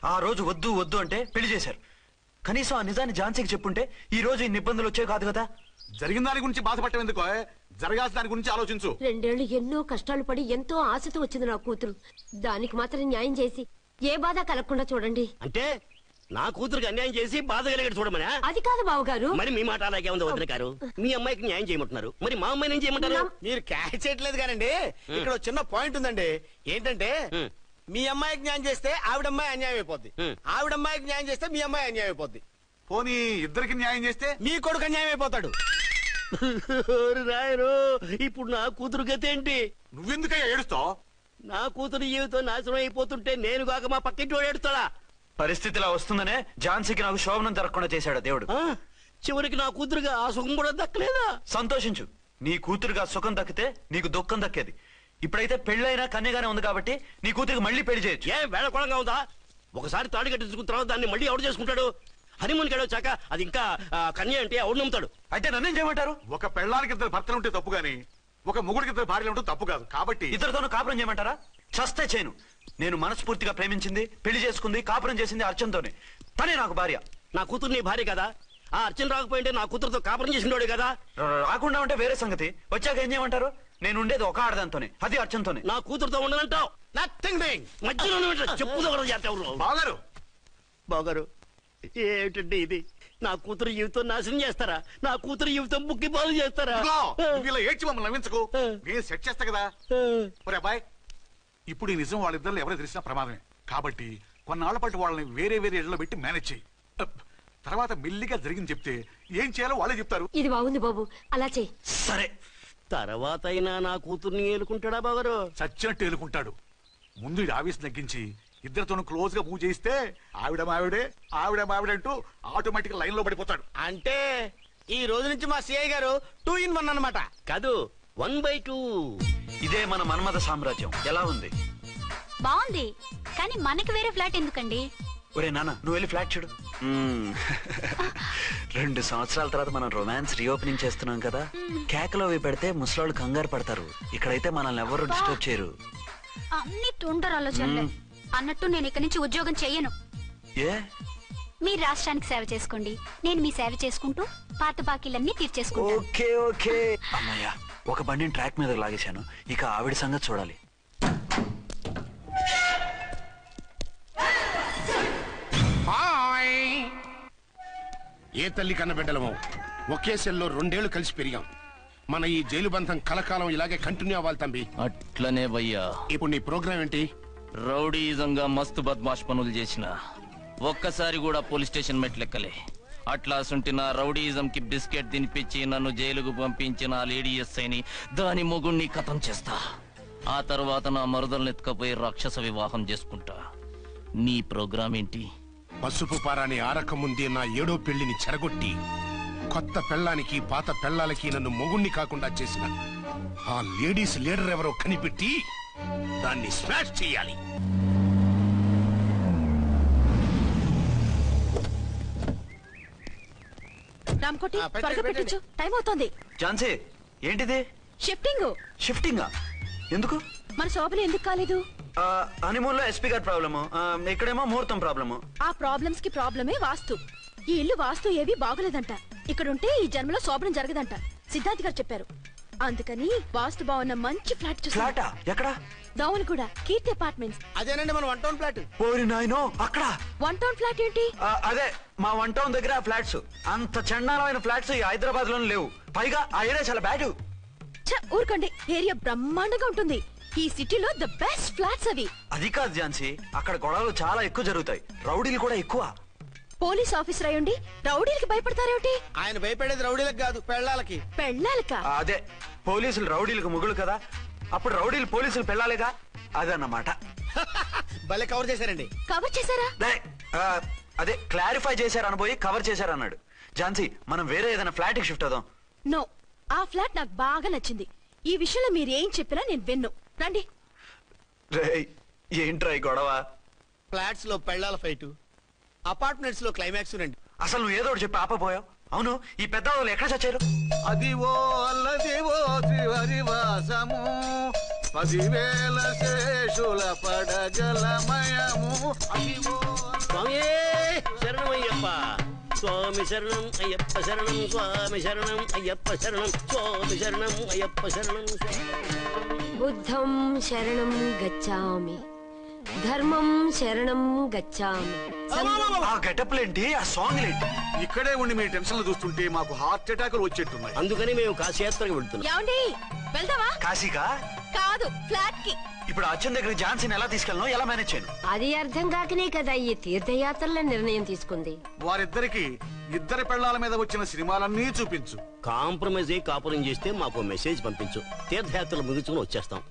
ఆ రోజు వద్దు వద్దు అంటే పెళ్లి చేశారు. కనీసం ఆ నిజాన్ని ఝాన్సీకి చెప్పుంటే ఈ రోజు ఇన్ని ఇబ్బందులు వచ్చే కాదు కదా. జరిగిన దాని గురించి బాధపడటం ఎందుకో, జరగాల్సిన దాని గురించి ఆలోచించు. 2 ఏళ్లు ఎన్నో కష్టాలు పడి ఎంతో ఆశతో వచ్చింది నా కూతురు. దానికి మాత్రం న్యాయం చేసి ఏ బాధ కలగకుండా చూడండి. అంటే నా కూతురికి అన్యాయం చేసి బాధ కలిగేది చూడమనా? అది కాదు బావగారు. మరి మీ మాట అలాగే ఉంది వదిన గారు. మీ అమ్మాయికి న్యాయం చేయమంటున్నారు, మరి మా అమ్మాయిని ఏం చేయమంటారు? మీరు క్యాచ్ చేయట్లేదు కానండి. ఇక్కడ చిన్న పాయింట్ ఉందండి. ఏంటంటే మీ అమ్మాయికి న్యాయం చేస్తే ఆవిడమ్మాయి అన్యాయం అయిపోద్ది, ఆవిడమ్మాయికి న్యాయం చేస్తే మీ అమ్మాయి అన్యాయం అయిపోద్ది. పోనీ ఇద్దరికి న్యాయం చేస్తే మీ కొడుకు అన్యాయం అయిపోతాడు. రాయరు, ఇప్పుడు నా కూతురు గతి ఏంటి? నువ్వెందుకయ్యా ఏడుస్తావు? నా కూతురు జీవితం నాశనం అయిపోతుంటే నేను కాక మా పక్కింటి వాడు ఏడుస్తాడా? పరిస్థితిలా వస్తుందనే ఝాన్సీకి నాకు శోభనం జరగకుండా చేశాడు దేవుడు. చివరికి నా కూతురుగా ఆ సుఖం కూడా దక్కలేదా? సంతోషించు, నీ కూతురుగా సుఖం దక్కితే నీకు దుఃఖం దక్కేది. ఇప్పుడైతే పెళ్ళైనా కన్యగానే ఉంది కాబట్టి నీ కూతురికి మళ్ళీ పెళ్లి చేయొచ్చు. ఏ వేళకోళంగా ఉందా? ఒకసారి తాడి కట్టించుకున్న తర్వాత దాన్ని మళ్ళీ ఎవడు చేసుకుంటాడు? హనీమూన్కి వచ్చాక అది ఇంకా కన్య అంటే ఎవడు నమ్ముతాడు? అయితే నన్నేం చేయమంటారు? ఒక పెళ్ళానికి 2 భర్తలు ఉంటే తప్పు గాని ఒక మొగుడికి 2 భార్యలు ఉంటే తప్పు కాదు. కాబట్టి ఇద్దరితోనూ కాపురం చేయమంటారా? చస్తే చేయను. నేను మనస్ఫూర్తిగా ప్రేమించింది, పెళ్లి చేసుకుంది, కాపురం చేసింది అర్చనతోనే. తనే నాకు భార్య. నా కూతురు నీ భార్య కదా? ఆ అర్చన రాకపోయింటే నా కూతురుతో కాపురం చేసినోడే కదా? రాకుండా ఉంటే వేరే సంగతి. వచ్చాక ఏం చేయమంటారు? నేను ఉండేది ఒక ఆడదాంతోనే, అది అర్చనతోనే. నా కూతురుతో ఉండనంటావు? Nothing doing. మధ్యలో చెప్పుదారు బాగారు బాగారు. ఏమిటండి ఇది? నా కూతురు జీవితం నాశనం చేస్తారా? నా కూతురు జీవితం ముక్కి పాలు చేస్తారా? ఇలా ఏడ్చి మమ్మల్ని నవ్వించకు, నేను సెట్ చేస్తా కదా. ఒరే అబ్బాయి, ఇప్పుడు ఈ నిజం వాళ్ళిద్దరు ఎవరో తెలిసినా ప్రమాదమే. కాబట్టి కొన్నాళ్ల పాటు వాళ్ళని వేరే వేరే ఇళ్లలో పెట్టి మేనేజ్ చేయి. తర్వాత మెల్లిగా జరిగింది చెప్తే ఏం చేయాలో వాళ్ళే చెప్తారు. ఇది బాగుంది బాబు, అలా చెయ్యి. సరే, తర్వాత అయినా నా కూతుర్ని ఏలుకుంటాడా బాగారు? చచ్చినట్టు ఏలుకుంటాడు. ముందు ఈ ఆవేశం తగ్గించి ఇద్దరితోనూ క్లోజ్ గా మూవ్ చేయిస్తే ఆవిడ మావిడే ఆవిడ మావిడంటూ ఆటోమేటిక్ లైన్ లో పడిపోతాడు. అంటే ఈ రోజు నుంచి మా సిఐ గారు 2 in 1 అన్నమాట. కాదు, 1/2. ఇదే మన మన్మథ సామ్రాజ్యం. ఎలా ఉంది? బాగుంది, కానీ మనకి వేరే ఫ్లాట్ ఎందుకండి? ఒరే నాన్న, నువ్వు వెళ్ళి ఫ్లాట్ చూడు. 2 సంవత్సరాల తర్వాత మనం రొమాన్స్ రీఓపెనింగ్ చేస్తున్నాం కదా. కేకలో పెడితే ముసలాళ్ళు కంగారు పడతారు. ఇక్కడైతే మనల్ని ఎవరు డిస్టర్బ్ చేయరు. అన్ని తొందర ఆలోచనలే. అన్నట్టు నేను ఇక్కడి నుంచి ఉద్యోగం చెయ్యను. ఏ? మీరు రాష్ట్రానికి సేవ చేసుకోండి, నేను మీ సేవ చేసుకుంటూ పాత బాకీలన్నీ తీర్చేసుకుంటాను. Okay okay. అమ్మయ్యా, ఒక బండిని ట్రాక్ మీద లాగేశాను. ఇక ఆవిడ సంగతి చూడాలి. ఏ తల్లి కన్న బిడ్డలమో ఒకే సెల్లో 2 ఏళ్లు కలిసి పెరిగాం. మన ఈ జైలు బంధం కలకాలం ఇలాగే కంటిన్యూ అవ్వాలి తంబి. అట్లనే భయ్యా. ఇప్పుడు నీ ప్రోగ్రామ్ ఏంటి? రౌడీజంగా మస్తు బద్మాష్ పనులు చేసిన ఒక్కసారి కూడా పోలీస్ స్టేషన్ మెట్లెక్కలే. అట్లాసుంటి నా రౌడీజం కి బిస్కెట్ తినిపించి నన్ను జైలుకు పంపించిన లేడీ ఎస్ఐని దాని మొగుణ్ణి ఖతం చేస్తా. ఆ తర్వాత నా మరుదల్ని ఎత్తుకపోయి రాక్షస వివాహం చేసుకుంటా. నీ ప్రోగ్రామ్ ఏంటి? పసుపు పారాని ఆరక ముందే నా 7వ పెళ్లిని చెరగొట్టి కొత్త పెళ్ళానికి పాత పెళ్ళాలకి నన్ను మొగుణ్ణి కాకుండా చేసిన ఆ లేడీస్ లీడర్ ఎవరో కనిపెట్టి దాన్ని స్మాష్ చేయాలి. రామ్కోటి, త్వరగా పెట్టించు, టైం అవుతోంది. ఝాన్సీ, ఏంటిది? షిఫ్టింగ్. షిఫ్టింగా? ఎందుకు? మన శోభన ఎందుకు కాలేదు? హనీమూన్ లో ఎస్పీ గారి ప్రాబ్లము, ఇక్కడేమో ముహూర్తం ప్రాబ్లము. ఆ ప్రాబ్లమ్స్ కి ప్రాబ్లమే వాస్తు. ఈ ఇల్లు వాస్తు ఏవి బాగోలేదంట. ఇక్కడుంటే ఈ జన్మలో శోభనం జరగదంట సిద్ధార్థ్ గారు చెప్పారు. అందుకని వాస్తు బాగున్న మంచి ఫ్లాట్ చూసా. ఫ్లాటా? ఎక్కడ? దౌన్ కూడా కీర్తి అపార్ట్మెంట్స్. అదేనండి మన 1 town ఫ్లాట్. ఓరి నాయనో, అక్కడ 1 town ఫ్లాట్ ఏంటి? అదే మా 1 town దగ్గర ఫ్లాట్స్. అంత చండాలమైన ఫ్లాట్స్ ఈ హైదరాబాద్ లోనే లేవు. పైగా ఆ ఏరియా చాలా బ్యాడ్. ఊరుకోండి, ఏరియా బ్రహ్మాండంగా ఉంటుంది. ఈ సిటీలో ద బెస్ట్ ఫ్లాట్స్ అవి. అది కాదు ఝాన్సీ, అక్కడ గొడవలు చాలా ఎక్కువ జరుగుతాయి, రౌడీలు కూడా ఎక్కువ. పోలీస్ ఆఫీసర్ అయ్యుండి రౌడీలకి భయపడతారేమిటి? ఆయన భయపడేది రౌడీలకు కాదు, పెళ్ళాలకి. పెళ్ళాలక? అదే, పోలీసులు రౌడీలకు ముగులు కదా, అప్పుడు రౌడీలు పోలీసులు పెళ్ళాలిగా, అదన్నమాట. భలే కవర్ చేశారండి. కవర్ చేశారా? అదే క్లారిఫై చేశారనబోయి కవర్ చేశారన్నాడు. ఝాన్సీ, మనం వేరే ఏదైనా ఫ్లాట్ కి షిఫ్ట్ అవుదాం. నో, ఆ ఫ్లాట్ నాకు బాగా నచ్చింది. ఈ విషయంలో మీరు ఏం చెప్పినా నేను విన్ను. రండి. ఏంట్రా ఈ గొడవ? ఫ్లాట్స్ లో పెళ్ళాల ఫైట్, అపార్ట్మెంట్స్ లో క్లైమాక్స్ రండి. అసలు నువ్వు ఏదో ఒకటి చెప్పి ఆపపోయావు. అవును, ఈ పెద్ద వాళ్ళు ఎక్కడ చచ్చారు? అదివో అల్లదివో త్రివరివాసము 10,000 శేషుల పడగలమయము. అదివో అయ్యప్ప స్వామి శరణం అయ్యప్ప శరణం స్వామి శరణం అయ్యప్ప శరణం స్వామి శరణం అయ్యప్ప శరణం బుద్ధం శరణం గచ్చామి, ధర్మం శరణం గచ్చామి. ఆ గెటప్లేంటి, ఆ సాంగ్ ఏంటి? ఇక్కడే ఉండి మీ టెన్షన్లు చూస్తుంటే మాకు హార్ట్ అటాకులు వచ్చేట్టున్నాయి. అందుకని మేము కాశీయాత్రకు వెళ్తున్నాం. ఏమండి వెళ్దావా? కాశీకా? కాదు, ఫ్లాట్ కి. ఇప్పుడు అచ్చన్ దగ్గరికి ఝాన్సీని ఎలా తీసుకెళ్ళను, ఎలా మేనేజ్ చేయను? అది అర్థం కాకనే కదా ఈ తీర్థయాత్రల నిర్ణయం తీసుకుంది. వారిద్దరికి ఇద్దరి పెళ్లాల మీద వచ్చిన సినిమాలన్నీ చూపించు. కాంప్రమైజ్ అయ్యి కాపురం చేస్తే మాకు మెసేజ్ పంపించు, తీర్థయాత్రలు ముగించుకుని వచ్చేస్తాం.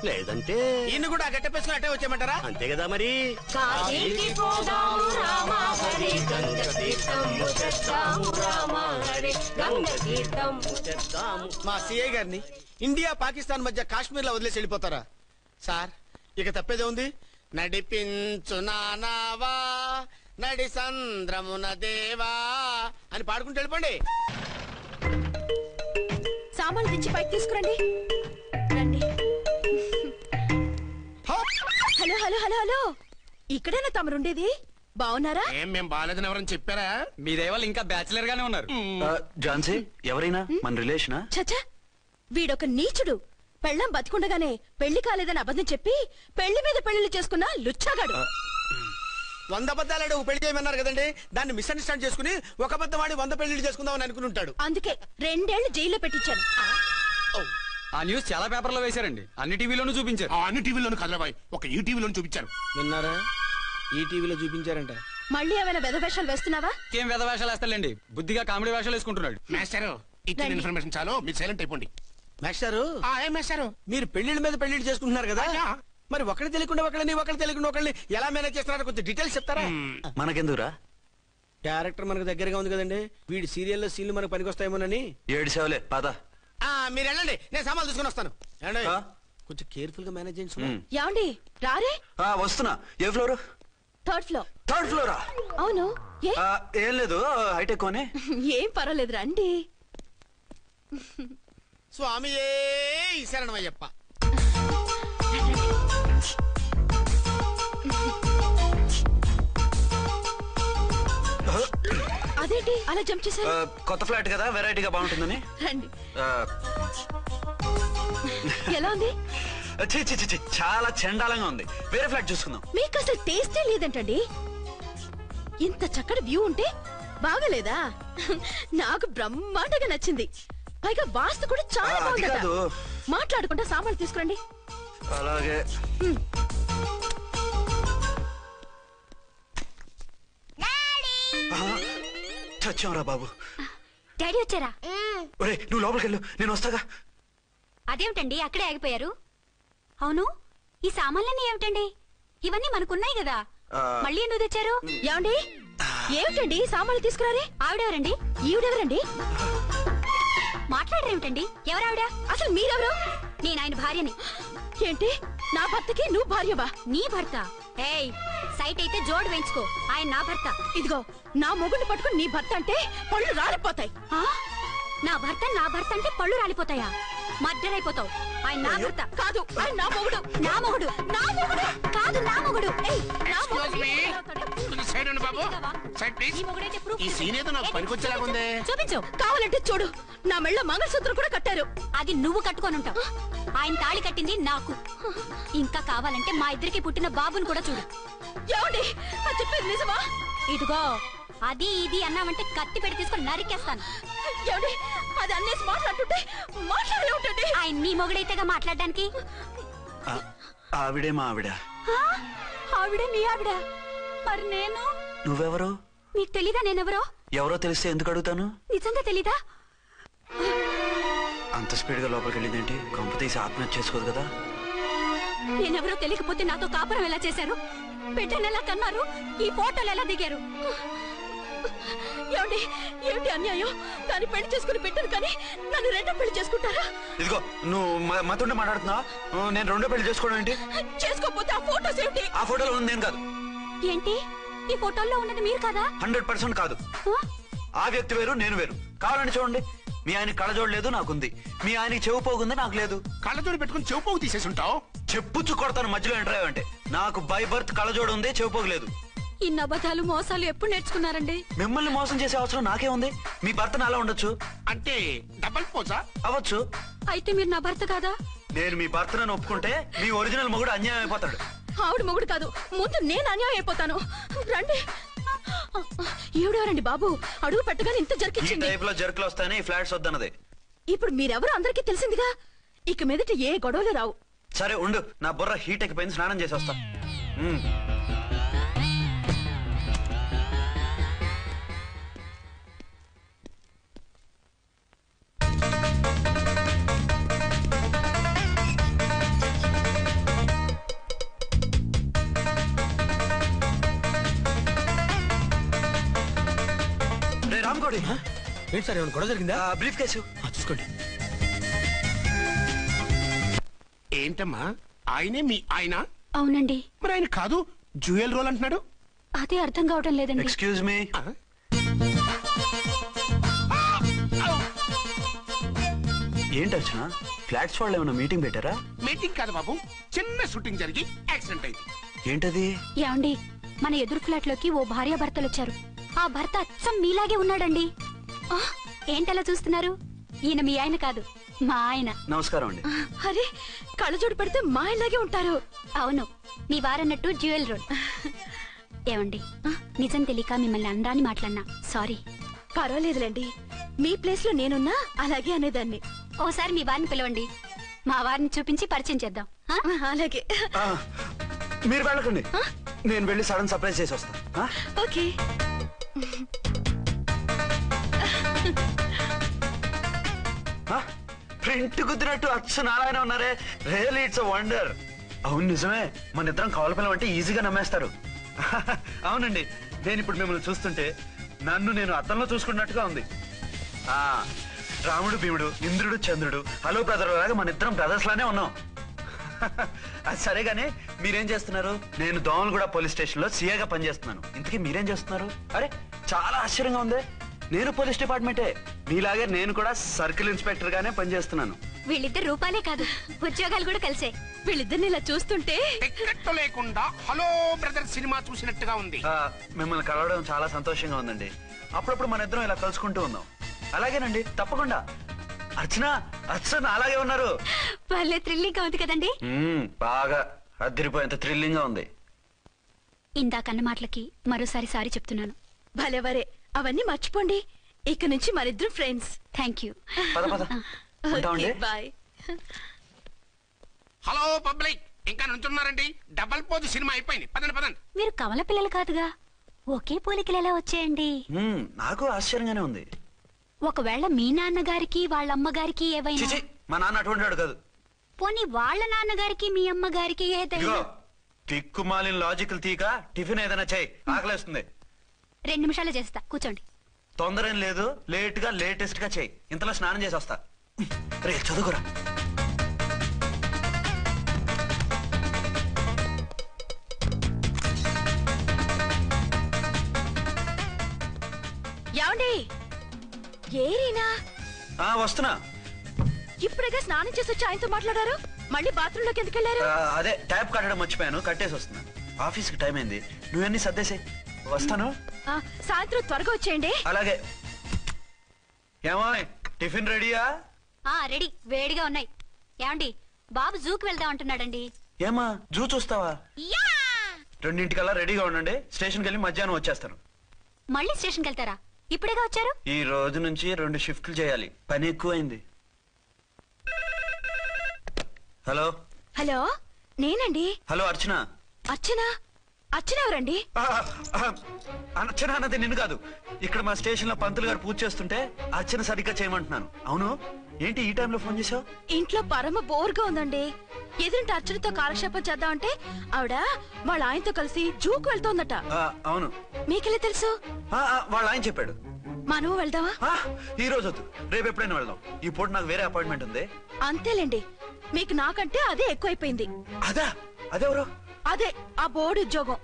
లేదంటే ఈయన కూడా గట్టెప్పేసుకుని అట్టే వచ్చేయమంటారా? అంతే కదా మరి. కాశీకి పోదాము రామ హరి, గంగ తీర్థము తెద్దాము రామ హరి, గంగ తీర్థము తెద్దాము. మా సిఐ గారిని ఇండియా పాకిస్తాన్ మధ్య కాశ్మీర్ లో వదిలేసి వెళ్ళిపోతారా సార్? ఇక తప్పేదే ఉంది. నడిపించు నానావా నడి సంద్రమున దేవా అని పాడుకుంటూ వెళ్ళిపోండి. సామాన్లు దించి పైకి తీసుకురండి. రండి. హలో హలో హలో హలో, ఇక్కడేనా తమరుండేది? బాగున్నారా? ఏం మేం బాగాలేదని ఎవరని చెప్పారా? మీ దేవాళ్ళు ఇంకా బ్యాచిలర్ గానే ఉన్నారు. ఝాన్సీ ఎవరైనా మన రిలేషనా? చచ్చా, వీడొక నీచుడు. పెళ్ళం బతికుండగానే పెళ్లి కాలేదని అబద్ధం చెప్పి పెళ్లి మీద పెళ్లిళ్ళు చేసుకున్న లుచ్చాగాడు. 100 అబద్ధాలు పెళ్లి చేయమన్నారు కదండి, దాన్ని మిస్అండర్స్టాండ్ చేసుకుని ఒక అబద్ధం వాడి 100 పెళ్లిళ్ళు చేసుకుందామని అనుకుని ఉంటాడు. అందుకే 2 ఏళ్లు జైల్లో పెట్టించాను. ఆ న్యూస్ చాలా పేపర్లో వేశారండి, అన్ని టీవీలోనూ చూపించారు. అన్ని టీవీలోను కదలబాయ్, ఒక ఈ టీవీలోను చూపించారు. విన్నారా? ఈ టీవీలో చూపించారంట. మళ్ళీ ఏమైనా వెధవేషాలు వేస్తున్నావా? ఏం వేద వేషాలు వేస్తాడండి, బుద్ధిగా కామెడీ వేషాలు వేసుకుంటున్నాడు. మాస్టారు ఇచ్చిన రండి. ఇన్ఫర్మేషన్ చాలు, మీరు సైలెంట్ అయిపోండి. మాస్టారు, ఏం మాస్టారు? మీరు పెళ్లిళ్ళ మీద పెళ్లిళ్ళు చేసుకుంటున్నారు కదా, అయ్యా. మరి ఒకటి తెలియకుండా ఒకళ్ళని తెలియకుండా ఒకళ్ళని ఎలా మేనేజ్ చేస్తున్నారో కొంచెం డీటెయిల్స్ చెప్తారా? మనకెందుకురా? క్యారెక్టర్ మనకు దగ్గరగా ఉంది కదండి, వీడి సీరియల్లో సీన్లు మనకు పనికొస్తాయేమోనని. 7 సేవలే పద. మీరు వెళ్ళండి, నేను సామాన్లు తీసుకుని వస్తాను. ఏమండి? ఆ? కొంచెం కేర్ఫుల్ గా మేనేజ్ చేయండి. యాండి రారే? వస్తున్నా. ఏ ఫ్లోర్? 3rd floor. 3rd ఫ్లోరా? అవును. ఏ? ఏం లేదు, హైటెక్ కోనే. ఏం పర్వాలేదు, రండి. స్వామియే శరణమయ్యప్ప. అదేంటి అలా జంప్ చేశారు? కొత్త ఫ్లాట్ కదా, వెరైటీగా బాగుంటుందని. రండి. ఆ, ఎలా ఉంది? ఛీ, ఛీ, ఛీ, ఛీ, చాలా చండాలంగా ఉంది. వేరే ఫ్లాట్ చూసుకుందాం. మీకు అసలు టేస్టే లేదంటండి. ఇంత చక్కటి వ్యూ ఉంటే బాగలేదా? నాకు బ్రహ్మాండంగా నచ్చింది. పైగా వాస్తు కూడా చాలా అది బాగుందట. కాదు. మాట్లాడుకుంటా సామాన్లు తీసుకురండి. అలాగే. చచ్చాంరా బాబు. డాడీ వచ్చారా? ఒరే నువ్వు లోపలికి వెళ్ళు, నేను వస్తాగా. అదేమిటండి అక్కడే ఆగిపోయారు? అవును, ఈ సామాన్లన్నీ ఏమిటండి? ఇవన్నీ మనకున్నాయి కదా, మళ్ళీ ఎందుకు తెచ్చారు? ఏమండి, ఏమిటండి సామాన్లు తీసుకురారే? ఆవిడెవరండి? ఈవిడెవరండి? మాట్లాడరేమిటండి? ఎవరావిడ? అసలు మీరెవరు? నేను ఆయన భార్యని. ఏంటి, నా భర్తకి నువ్వు భార్యవా? నీ భర్త? ఏయ్, సైట్ అయితే జోడు వేయించుకో, ఆయన నా భర్త. ఇదిగో, నా మొగుడిని పట్టుకుని నీ భర్త అంటే పళ్ళు రాలిపోతాయి. ఆ? నా భర్త అంటే పళ్ళు రాలిపోతాయా? మర్డర్ అయిపోతావు. ఆయన నా భర్త కాదు, ఆయన నా మొగుడు. నా మొగుడు. నా మొగుడు కాదు, నా మొగుడు. ఏయ్, నా మొగుడు. Excuse me. సైడ్ ఉండు బాబు, సైడ్ ప్లీజ్. నీ మొగుడైతే proof ఈ సీన్ ఏదో నాకు పనికొచ్చేలాగా ఉంది. చూపించు. కావాలంటే చూడు, నా మెళ్ళ మంగళసూత్రం కూడా కట్టారు. అది నువ్వు కట్టుకొని ఉంటావు. ఆయన తాళి కట్టింది నాకు. ఇంకా కావాలంటే మా ఇద్దరికి పుట్టిన బాబుని కూడా చూడు. ఏమండి, అది చెప్పేది నిజమా? ఇదిగో, అది ఇది అన్నావంటే కత్తి పెట్టి తీసుకొని నరికేస్తాను. ఏమండి, అది అన్నేసి మాట్లాడుతుంటే మాట్లాడే ఉంటుంది. ఆయన నీ మొగుడైతేగా మాట్లాడడానికి. ఆవిడే మా ఆవిడ. ఆవిడ నీ ఆవిడ? మరి నేను? నువ్వెవరు? నీకు తెలీదా నేనెవరో? ఎవరో తెలిస్తే ఎందుకు అడుగుతాను? నిజంగా తెలీదా? అంత స్పీడ్ గా లోపలికి వెళ్ళిందేంటి? కొంప తీసి ఆత్మహత్య చేసుకోదు కదా? నేనెవరో తెలియకపోతే నాతో కాపురం ఎలా చేశారు? బిడ్డను ఎలా కన్నారు? ఈ ఫోటోలు ఎలా దిగారు? ఏమండి, ఏమిటి అన్యాయం? దాన్ని పెళ్లి చేసుకుని పెట్టాను కానీ నన్ను రెండో పెళ్లి చేసుకుంటారా? ఇదిగో నువ్వు మతుండే మాట్లాడుతున్నావా? నేను రెండో పెళ్లి చేసుకోవడం ఏంటి? చేసుకోకపోతే ఆ ఫోటోస్ ఏమిటి? ఆ ఫోటోలో ఉంది నేను కాదు. ఏంటి, ఈ ఫోటోల్లో ఉన్నది మీరు కాదా? 100% కాదు. ఆ వ్యక్తి వేరు, నేను వేరు. కావాలంటే చూడండి, మీ ఆయన కళ్ళజోడు లేదు, నాకుంది. మీ ఆయనకి చెవు పోగుంది, నాకు లేదు. కళ్ళజోడు పెట్టుకుని చెవు పోగు తీసేసి ఉంటావు. చెప్పుచ్చు కొడతాను మధ్యలో ఎంటర్ అంటే. నాకు బై బర్త్ కళ్ళజోడు ఉంది, చెవు పోగు లేదు. ఇన్ని అబద్ధాలు మోసాలు ఎప్పుడు నేర్చుకున్నారండి? మిమ్మల్ని మోసం చేసే అవసరం నాకే ఉంది. మీ భర్తను అలా ఉండొచ్చు, అంటే డబల్ పోజా అవ్వచ్చు. అయితే మీరు నా భర్త కాదా? నేను మీ భర్తను ఒప్పుకుంటే మీ ఒరిజినల్ మొగుడు అన్యాయం అయిపోతాడు. ఆవిడ మొగుడు కాదు, ముందు నేను అన్యాయం అయిపోతాను. రండి. ఈవిడెవరండి బాబు? అడుగు పెట్టగానే ఇంత ఈ జరికిచ్చింది. టైప్ లో జర్కులు వస్తాయని ఈ ఫ్లాట్స్ వద్దన్నది. ఇప్పుడు మీరెవరు అందరికీ తెలిసిందిగా, ఇక మీదట ఏ గొడవలు రావు. సరే ఉండు, నా బుర్ర హీట్ ఎక్కిపోయింది, స్నానం చేసి వస్తా. రే రామ్కోడి, ఏంటి సార్ ఏమైనా గొడవ జరిగిందా? బ్రీఫ్ కేసు చూసుకోండి. ఏంటమ్మా ఆయనే మీ ఆయన? అవునండి. మరి ఆయన కాదు జ్యూయల్ రోల్ అంటున్నాడు. అదే అర్థం కావటం లేదండి. Excuse me. ఏంటి అర్చన, ఫ్లాట్స్ వాళ్ళు ఏమైనా మీటింగ్ పెట్టారా? మీటింగ్ కాదు బాబు, చిన్న షూటింగ్ జరిగి యాక్సిడెంట్ అయింది. ఏంటది? ఏమండి, మన ఎదురు ఫ్లాట్ లోకి ఓ భార్య భర్తలు వచ్చారు. ఆ భర్త అచ్చం మీలాగే ఉన్నాడండి. ఏంటలా చూస్తున్నారు? ఈయన మీ ఆయన కాదు, మా ఆయన. నమస్కారం అండి. అరే, కళ్ళజోడు పెడితే మా ఇలాగే ఉంటారు. అవును, మీ వారన్నట్టు జ్యువెల్ రోడ్. ఏమండి, నిజం తెలియక మిమ్మల్ని అందాన్ని మాట్లాడినా సారీ. పర్వాలేదులేండి, మీ ప్లేస్ లో నేనున్నా అలాగే అనేదాన్ని. ఓసారి మీ వారిని పిలవండి, మా వారిని చూపించి పరిచయం చేద్దాం. అలాగే. మీరు వెళ్ళకండి, నేను వెళ్ళి సడన్ సర్ప్రైజ్ చేసి వస్తా. ఓకే. ప్రింట్ కుదిరినట్టు అచ్చు నారాయణ ఉన్నారే, రియల్లీ ఇట్స్ వండర్. అవును నిజమే, మన ఇద్దరం కవల పిల్లం అంటే ఈజీగా నమ్మేస్తారు. అవునండి, నేను ఇప్పుడు మిమ్మల్ని చూస్తుంటే నన్ను నేను అద్దంలో చూసుకున్నట్టుగా ఉంది. రాముడు భీముడు, ఇంద్రుడు చంద్రుడు, హలో బ్రదర్ లాగా మన ఇద్దరం బ్రదర్స్ లానే ఉన్నాం. అది సరే గానీ మీరేం చేస్తున్నారు? నేను దోమలగూడ పోలీస్ స్టేషన్ లో సీఏగా పనిచేస్తున్నాను. ఇంతకీ మీరేం చేస్తున్నారు? అరే చాలా ఆశ్చర్యంగా ఉంది, నేను పోలీస్ డిపార్ట్మెంటే, మీలాగే నేను కూడా సర్కిల్ ఇన్స్పెక్టర్ గానే పనిచేస్తున్నాను. వీళ్ళిద్దరు రూపాలే కాదు, ఉద్యోగాలు కూడా కలిసే. వీళ్ళిద్దరిని ఇలా చూస్తుంటే టిక్కెట్టు లేకుండా హలో బ్రదర్ సినిమా చూసినట్టుగా ఉంది. మిమ్మల్ని కలవడం చాలా సంతోషంగా ఉందండి. అప్పుడప్పుడు మన ఇద్దరం ఇలా కలుసుకుంటూ ఉన్నాం. అలాగేనండి, తప్పకుండా. అర్చన, అర్చన అలాగే ఉన్నారు. వాళ్ళే థ్రిల్లింగ్ గా ఉంది కదండి. బాగా అదిరిపోయేంత థ్రిల్లింగ్ గా ఉంది. ఇందాకన్న మాటలకి మరోసారి సారీ చెప్తున్నాను. భలేవరే, అవన్నీ మర్చిపోండి, ఇక నుంచి మరిద్దరు ఫ్రెండ్స్. Thank you. పద పద. ఉంటామండి. బాయ్. హలో పబ్లిక్, ఇంకా నుంచున్నారండి? డబల్ పోజ్ సినిమా అయిపోయింది, పదండి పదండి. మీరు కమల పిల్లలు కాదుగా, ఒకే పోలికలు ఎలా వచ్చాయండి? నాకు ఆశ్చర్యంగానే ఉంది. ఒకవేళ మీ నాన్నగారికి వాళ్ళ అమ్మగారికి ఏవైనా, చిచి, మా నాన్న అటువంటి వాడు కాదు. పోనీ వాళ్ళ నాన్నగారికి మీ అమ్మగారికి ఏదైనా. తిక్కుమాలిన లాజికల్ తీక టిఫిన్ ఏదైనా చేయి, ఆకలేస్తుంది. 2 నిమిషాలు చేస్తా, కూర్చోండి. తొందర ఏం లేదు, లేట్ గా లేటెస్ట్ గా చేయి. ఇంతలో స్నానం చేసి వస్తా. రే చదువుకురా. ఏమండి, ఏరీనా? వస్తున్నా. ఇప్పుడేగా స్నానం చేసి వచ్చి ఆయనతో మాట్లాడారు, మళ్ళీ బాత్రూమ్ లోకి ఎందుకు వెళ్ళారు? అదే ట్యాప్ కట్టడం మర్చిపోయాను, కట్టేసి వస్తున్నా. ఆఫీస్ కి టైం అయింది, నువ్వన్నీ సర్దేసే. వస్తాను. సాయంత్రం త్వరగా వచ్చేయండి. అలాగే. ఏమో టిఫిన్ రెడీయా? రెడీ, వేడిగా ఉన్నాయి. ఏమండి, బాబు జూకి వెళ్దాం అంటున్నాడండి. ఏమా జూ చూస్తావా? 2:00 రెడీగా ఉండండి, స్టేషన్కి వెళ్ళి మధ్యాహ్నం వచ్చేస్తాను. మళ్ళీ స్టేషన్కి వెళ్తారా? ఇప్పుడేగా వచ్చారు. ఈ రోజు నుంచి 2 షిఫ్ట్లు చేయాలి, పని ఎక్కువైంది. హలో. హలో, నేనండి. హలో అర్చన. అర్చన? అర్చన ఎవరండి? అర్చన అన్నది నిన్ను కాదు. ఇక్కడ మా స్టేషన్ లో పంతులు గారు పూజ చేస్తుంటే అర్చన సరిగ్గా చేయమంటున్నాను. అవును, ఏంటి ఈ టైంలో ఫోన్ చేసావు? ఇంట్లో పరమ బోర్గా ఉందండి. ఎదురింటి అర్చనతో కాలక్షేపం చేద్దామంటే ఆవిడ వాళ్ళ ఆయనతో కలిసి జూకు వెళ్తోందట. అవును. మీకెళ్ళి తెలుసు? వాళ్ళ ఆయన చెప్పాడు. మనం వెళ్దామా? ఈ రోజు వద్దు, రేపు ఎప్పుడైనా వెళ్దాం. ఈ పూట నాకు వేరే అపాయింట్మెంట్ ఉంది. అంతేలేండి, మీకు నాకంటే అదే ఎక్కువైపోయింది. అదా? అదెవరు? అదే ఆ బోర్డు ఉద్యోగం.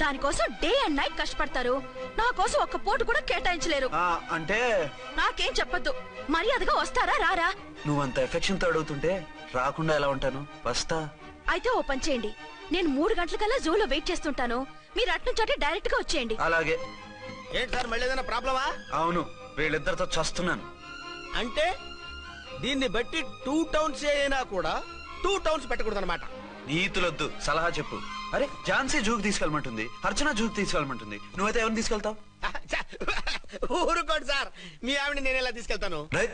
దానికోసం డే అండ్ నైట్ కష్టపడతారు, నా కోసం ఒక్క పూట కూడా కేటాయించలేరు. అంటే నాకేం చెప్పొద్దు, మర్యాదగా వస్తారా రారా? నువ్వంత ఎఫెక్షన్ తో అడుగుతుంటే రాకుండా ఎలా ఉంటాను, వస్తా. అయితే ఓ పని చేయండి, నేను 3 గంటలకల్లా జూలో వెయిట్ చేస్తుంటాను, మీరు అట్నుంచి డైరెక్ట్ గా వచ్చేయండి. అలాగే. ఏంటి సార్ మళ్ళీ ఏదైనా ప్రాబ్లమా? అవును, వీళ్ళిద్దరితో చస్తున్నాను. అంటే దీన్ని బట్టి 2 టౌన్స్ అయినా కూడా 2 టౌన్స్ పెట్టకూడదు అనమాట. నీతులొద్దు, సలహా చెప్పు. అరే ఝాన్సీ జూకి తీసుకెళ్ళమంటుంది, అర్చన జూకి తీసుకెళ్ళమంటుంది, నువ్వైతే ఎవరిని తీసుకెళ్తావు? ఊరుకోండి సార్, మీ ఆవిడ నేను ఎలా తీసుకెళ్తాను? రేయ్,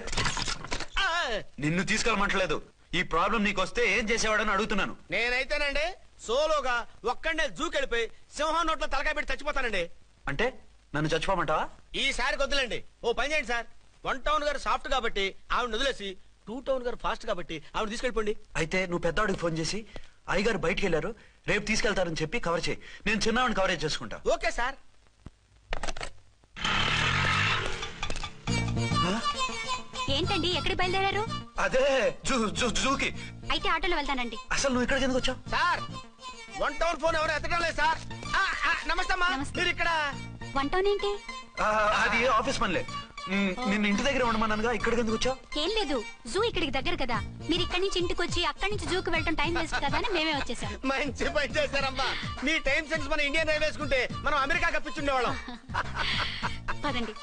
నిన్ను తీసుకెళ్ళమంటలేదు. ఈ ప్రాబ్లం నీకు వస్తే ఏం చేసేవాడని అడుగుతున్నాను. నేనైతేనండి సోలోగా ఒక్కడే జూకెళ్ళిపోయి సింహం నోట్లో తలకాయ పెట్టి చచ్చిపోతానండి. అంటే నన్ను చచ్చిపోమంటావా? ఈసారి వద్దులేండి, ఓ పని చేయండి సార్. 1 టౌన్ గారు సాఫ్ట్ కాబట్టి ఆవిడ వదిలేసి 2 టౌన్ గారు ఫాస్ట్ కాబట్టి ఆవిడ తీసుకెళ్ళిపోండి. అయితే నువ్వు పెద్దవాడికి ఫోన్ చేసి అయ్యగారు బయటికి వెళ్ళారు, రేపు తీసుకెళ్తారని చెప్పి కవర్ చేయి. నేను చిన్నవాడిని కవరేజ్ చేసుకుంటా. Okay sir. ఏంటండి ఎక్కడికి బయలుదేరారు? అదే జూకి. అయితే ఆటోలో వెళ్తానండి. అసలు నువ్వు ఇక్కడికి ఎందుకు వచ్చావు? సార్ 1 టౌన్ ఫోన్ ఎవరు ఎత్తడం లేదు సార్. నమస్తే అమ్మా. నమస్తే. మీరు ఇక్కడ? 1 టౌన్ ఏంటి? అది ఆఫీస్ పనిలే. నిన్ను ఇంటి దగ్గర ఉండమన్నానుగా, ఇక్కడికి ఎందుకు వచ్చావు? ఏం లేదు, జూ ఇక్కడికి దగ్గర కదా. మీరు ఇక్కడి నుంచి ఇంటికి వచ్చి అక్కడి నుంచి జూకి వెళ్ళటం టైం వేస్ట్ కదా అని మేమే వచ్చేసాం. మంచి పని చేశారమ్మా. మీ టైం సెన్స్ మన ఇండియన్ రైల్వేస్ కుంటే మనం అమెరికా కప్పించుండేవాళ్ళం. పదండి.